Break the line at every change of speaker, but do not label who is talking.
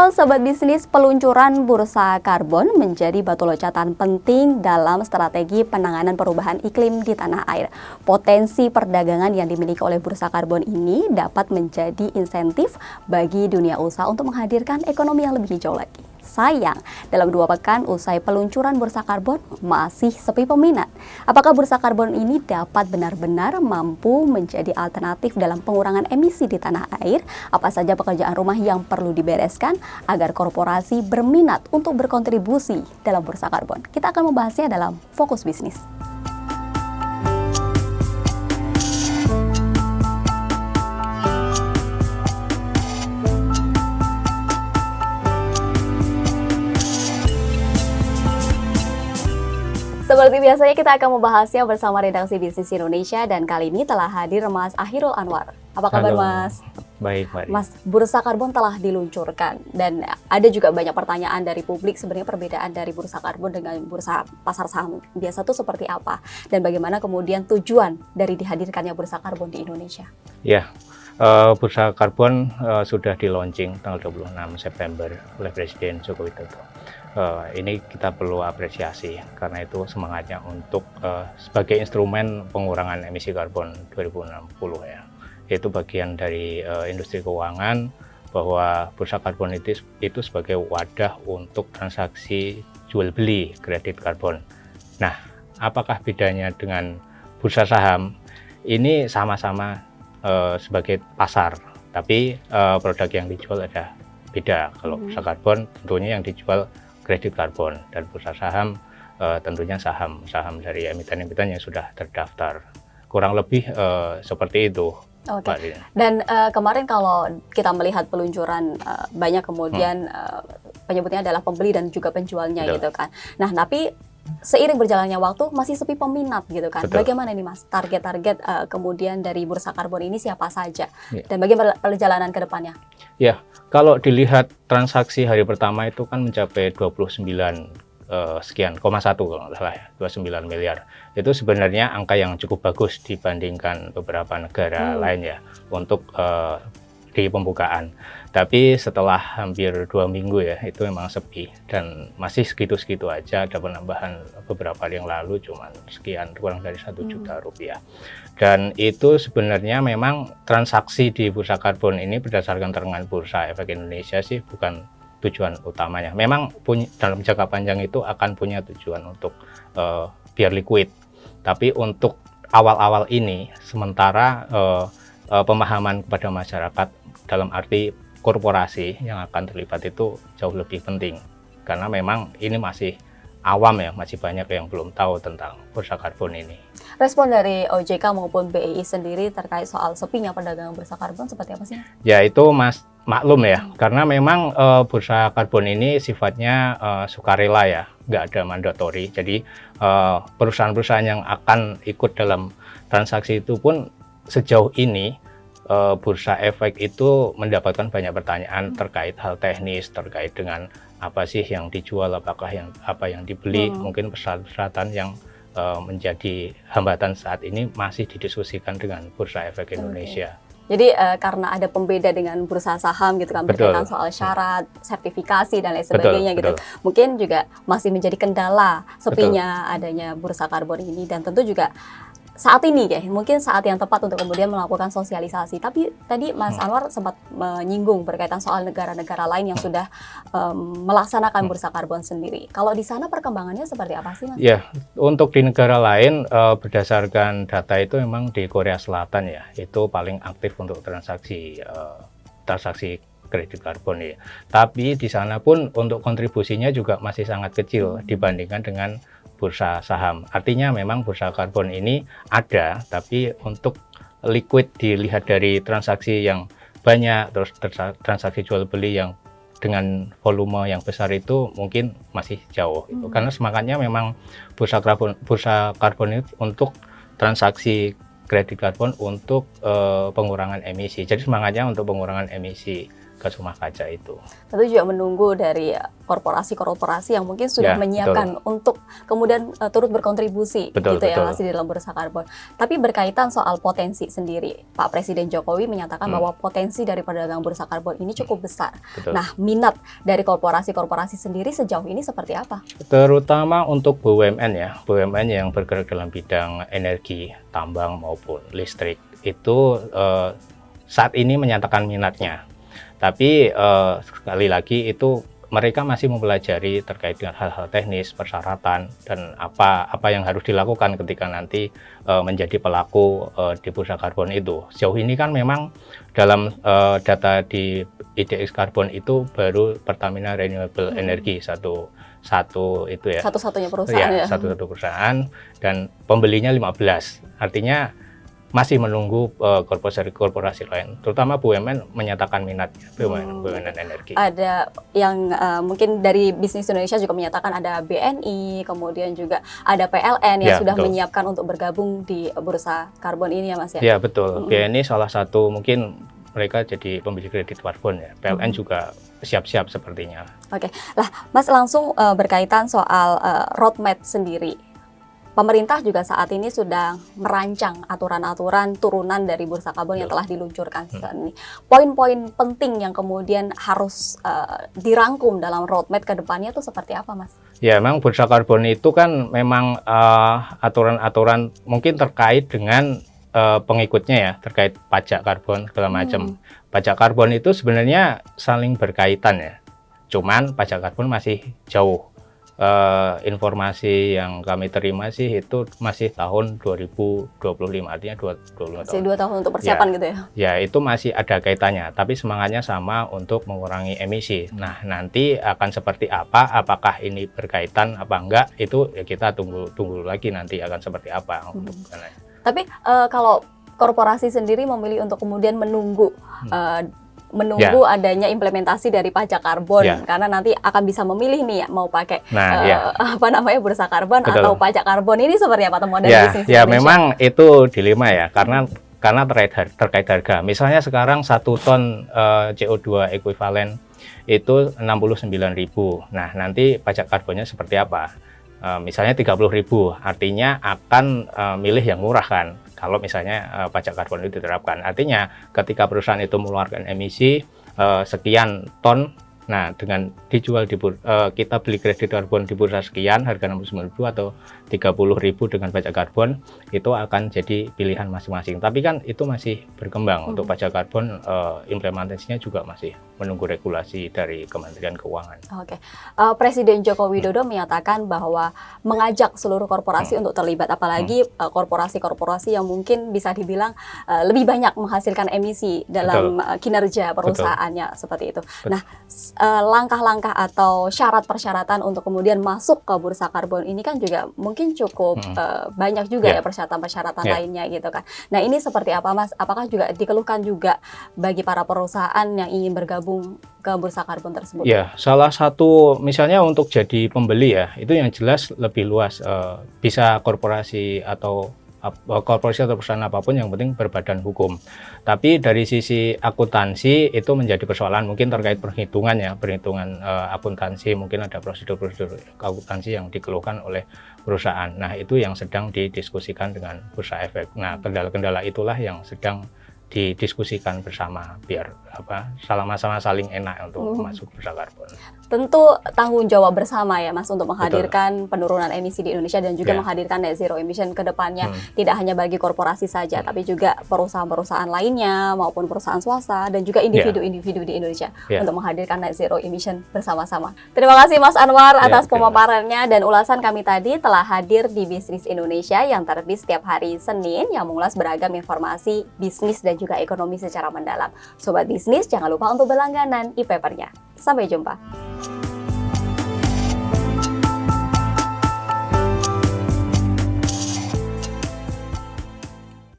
Halo Sobat Bisnis, peluncuran bursa karbon menjadi batu loncatan penting dalam strategi penanganan perubahan iklim di tanah air. Potensi perdagangan yang dimiliki oleh bursa karbon ini dapat menjadi insentif bagi dunia usaha untuk menghadirkan ekonomi yang lebih hijau lagi. Sayang, dalam 2 pekan usai peluncuran bursa karbon masih sepi peminat. Apakah bursa karbon ini dapat benar-benar mampu menjadi alternatif dalam pengurangan emisi di tanah air? Apa saja pekerjaan rumah yang perlu dibereskan agar korporasi berminat untuk berkontribusi dalam bursa karbon? Kita akan membahasnya dalam Fokus Bisnis. Seperti biasanya kita akan membahasnya bersama redaksi Bisnis Indonesia dan kali ini telah hadir Mas Akhirul Anwar. Apa kabar Mas?
Baik, Mari.
Mas, bursa karbon telah diluncurkan dan ada juga banyak pertanyaan dari publik sebenarnya perbedaan dari bursa karbon dengan bursa pasar saham biasa itu seperti apa dan bagaimana kemudian tujuan dari dihadirkannya bursa karbon di Indonesia?
Ya, bursa karbon sudah di-launching tanggal 26 September oleh Presiden Joko Widodo. Ini kita perlu apresiasi karena itu semangatnya untuk sebagai instrumen pengurangan emisi karbon 2060 ya. Itu bagian dari industri keuangan bahwa bursa karbon itu sebagai wadah untuk transaksi jual beli kredit karbon. Nah, apakah bedanya dengan bursa saham? Ini sama-sama sebagai pasar, tapi produk yang dijual ada beda. Kalau bursa karbon tentunya yang dijual kredit karbon dan bursa saham tentunya saham dari emiten-emiten yang sudah terdaftar. Kurang lebih seperti itu.
Oke. Dan kemarin kalau kita melihat peluncuran banyak kemudian penyebutnya adalah pembeli dan juga penjualnya. Betul. Gitu kan. Nah, tapi seiring berjalannya waktu masih sepi peminat gitu kan. Betul. Bagaimana nih Mas target-target kemudian dari bursa karbon ini siapa saja dan bagaimana perjalanan ke depannya?
Ya, kalau dilihat transaksi hari pertama itu kan mencapai 29 sekian, 1 kalau nggak salah ya, 29 miliar. Itu sebenarnya angka yang cukup bagus dibandingkan beberapa negara lain ya untuk di pembukaan. Tapi setelah hampir 2 minggu ya, itu memang sepi dan masih segitu-segitu aja. Ada penambahan beberapa hari yang lalu cuman sekian, kurang dari 1 juta rupiah. Dan itu sebenarnya memang transaksi di bursa karbon ini berdasarkan keterangan Bursa Efek Indonesia sih bukan tujuan utamanya. Memang dalam jangka panjang itu akan punya tujuan untuk biar liquid. Tapi untuk awal-awal ini sementara pemahaman kepada masyarakat dalam arti korporasi yang akan terlibat itu jauh lebih penting karena memang ini masih awam ya, masih banyak yang belum tahu tentang bursa karbon ini.
Respon dari OJK maupun BEI sendiri terkait soal sepinya perdagangan bursa karbon seperti apa sih?
Ya itu maklum ya, karena memang bursa karbon ini sifatnya sukarela ya, nggak ada mandatori. Jadi perusahaan-perusahaan yang akan ikut dalam transaksi itu pun sejauh ini Bursa Efek itu mendapatkan banyak pertanyaan terkait hal teknis, terkait dengan apa sih yang dijual, apakah apa yang dibeli, mungkin persyaratan yang menjadi hambatan saat ini masih didiskusikan dengan Bursa Efek Indonesia.
Jadi karena ada pembeda dengan bursa saham gitu kan, berkaitan soal syarat, sertifikasi dan lain sebagainya gitu. Mungkin juga masih menjadi kendala sepinya adanya bursa karbon ini dan tentu juga saat ini ya, mungkin saat yang tepat untuk kemudian melakukan sosialisasi. Tapi tadi Mas Anwar sempat menyinggung berkaitan soal negara-negara lain yang sudah melaksanakan bursa karbon sendiri. Kalau di sana perkembangannya seperti apa sih Mas? Ya,
untuk di negara lain berdasarkan data itu memang di Korea Selatan ya, itu paling aktif untuk transaksi kredit karbon ya. Tapi di sana pun untuk kontribusinya juga masih sangat kecil dibandingkan dengan bursa saham. Artinya memang bursa karbon ini ada, tapi untuk liquid dilihat dari transaksi yang banyak, terus transaksi jual beli yang dengan volume yang besar itu mungkin masih jauh. Karena semangatnya memang bursa karbon itu untuk transaksi kredit karbon untuk pengurangan emisi. Jadi semangatnya untuk pengurangan emisi gas rumah kaca itu.
Tentu juga menunggu dari korporasi-korporasi yang mungkin sudah
Ya,
menyiapkan untuk kemudian turut berkontribusi
Betul,
gitu ya
betul.
masih di dalam bursa karbon. Tapi berkaitan soal potensi sendiri, Pak Presiden Jokowi menyatakan bahwa potensi dari perdagangan bursa karbon ini cukup besar.
Betul.
Nah, minat dari korporasi-korporasi sendiri sejauh ini seperti apa?
Terutama untuk BUMN ya, BUMN yang bergerak dalam bidang energi, tambang maupun listrik, itu saat ini menyatakan minatnya. Tapi sekali lagi itu mereka masih mempelajari terkait dengan hal-hal teknis, persyaratan, dan apa yang harus dilakukan ketika nanti menjadi pelaku di bursa karbon itu. Sejauh ini kan memang dalam data di IDX Karbon itu baru Pertamina Renewable Energy satu itu ya.
Satu-satunya perusahaan ya?
Satu-satu perusahaan, dan pembelinya 15. Artinya masih menunggu korporasi lain, terutama BUMN menyatakan minatnya, BUMN energi.
Ada yang mungkin dari bisnis Indonesia juga menyatakan ada BNI, kemudian juga ada PLN yang sudah
betul.
menyiapkan untuk bergabung di bursa karbon ini ya Mas ya?
Ya betul, BNI salah satu mungkin mereka jadi pembeli kredit karbon ya, PLN juga siap-siap sepertinya.
Oke, lah Mas langsung berkaitan soal roadmap sendiri. Pemerintah juga saat ini sudah merancang aturan-aturan turunan dari bursa karbon yang telah diluncurkan saat ini. Poin-poin penting yang kemudian harus dirangkum dalam roadmap ke depannya itu seperti apa, Mas?
Ya, memang bursa karbon itu kan memang aturan-aturan mungkin terkait dengan pengikutnya ya, terkait pajak karbon segala macam. Pajak karbon itu sebenarnya saling berkaitan ya. Cuman pajak karbon masih jauh. Informasi yang kami terima sih itu masih tahun 2025, artinya 25
Masih
tahun.
2 tahun untuk persiapan gitu ya?
Ya, itu masih ada kaitannya, tapi semangatnya sama untuk mengurangi emisi. Nah, nanti akan seperti apa, apakah ini berkaitan apa enggak, itu ya kita tunggu lagi nanti akan seperti apa.
Tapi kalau korporasi sendiri memilih untuk kemudian menunggu adanya implementasi dari pajak karbon karena nanti akan bisa memilih nih mau pakai bursa karbon atau pajak karbon, ini seperti apa temuan dari bisnis Indonesia?
Ya memang itu dilema ya, karena terkait harga. Misalnya sekarang 1 ton CO2 ekuivalen itu 69.000. Nah, nanti pajak karbonnya seperti apa? Misalnya 30.000, artinya akan milih yang murah kan kalau misalnya pajak karbon itu diterapkan. Artinya ketika perusahaan itu mengeluarkan emisi sekian ton, nah dengan dijual kita beli kredit karbon di bursa sekian, harga 69.000 atau 30.000 dengan pajak karbon, itu akan jadi pilihan masing-masing. Tapi kan itu masih berkembang. Untuk pajak karbon implementasinya juga masih menunggu regulasi dari Kementerian Keuangan.
Oke, Presiden Joko Widodo menyatakan bahwa mengajak seluruh korporasi untuk terlibat, apalagi korporasi-korporasi yang mungkin bisa dibilang lebih banyak menghasilkan emisi dalam kinerja perusahaannya. Seperti itu. Nah, langkah-langkah atau syarat-persyaratan untuk kemudian masuk ke bursa karbon ini kan juga mungkin cukup banyak juga ya persyaratan-persyaratan lainnya gitu kan. Nah, ini seperti apa Mas? Apakah juga dikeluhkan juga bagi para perusahaan yang ingin bergabung ke bursa karbon tersebut?
Ya, salah satu misalnya untuk jadi pembeli ya, itu yang jelas lebih luas, bisa korporasi atau perusahaan apapun, yang penting berbadan hukum. Tapi dari sisi akuntansi itu menjadi persoalan, mungkin terkait perhitungan akuntansi, mungkin ada prosedur-prosedur akuntansi yang dikeluhkan oleh perusahaan. Nah, itu yang sedang didiskusikan dengan Bursa Efek. Nah, kendala-kendala itulah yang sedang didiskusikan bersama biar sama-sama saling enak untuk masuk bursa karbon.
Tentu tanggung jawab bersama ya Mas untuk menghadirkan penurunan emisi di Indonesia dan juga menghadirkan net zero emission ke depannya, tidak hanya bagi korporasi saja tapi juga perusahaan-perusahaan lainnya maupun perusahaan swasta dan juga individu-individu di Indonesia untuk menghadirkan net zero emission bersama-sama. Terima kasih Mas Anwar atas pemaparannya dan ulasan kami tadi telah hadir di Bisnis Indonesia yang terbit setiap hari Senin yang mengulas beragam informasi bisnis dan juga ekonomi secara mendalam. Sobat bisnis, jangan lupa untuk berlangganan e-papernya. Sampai jumpa.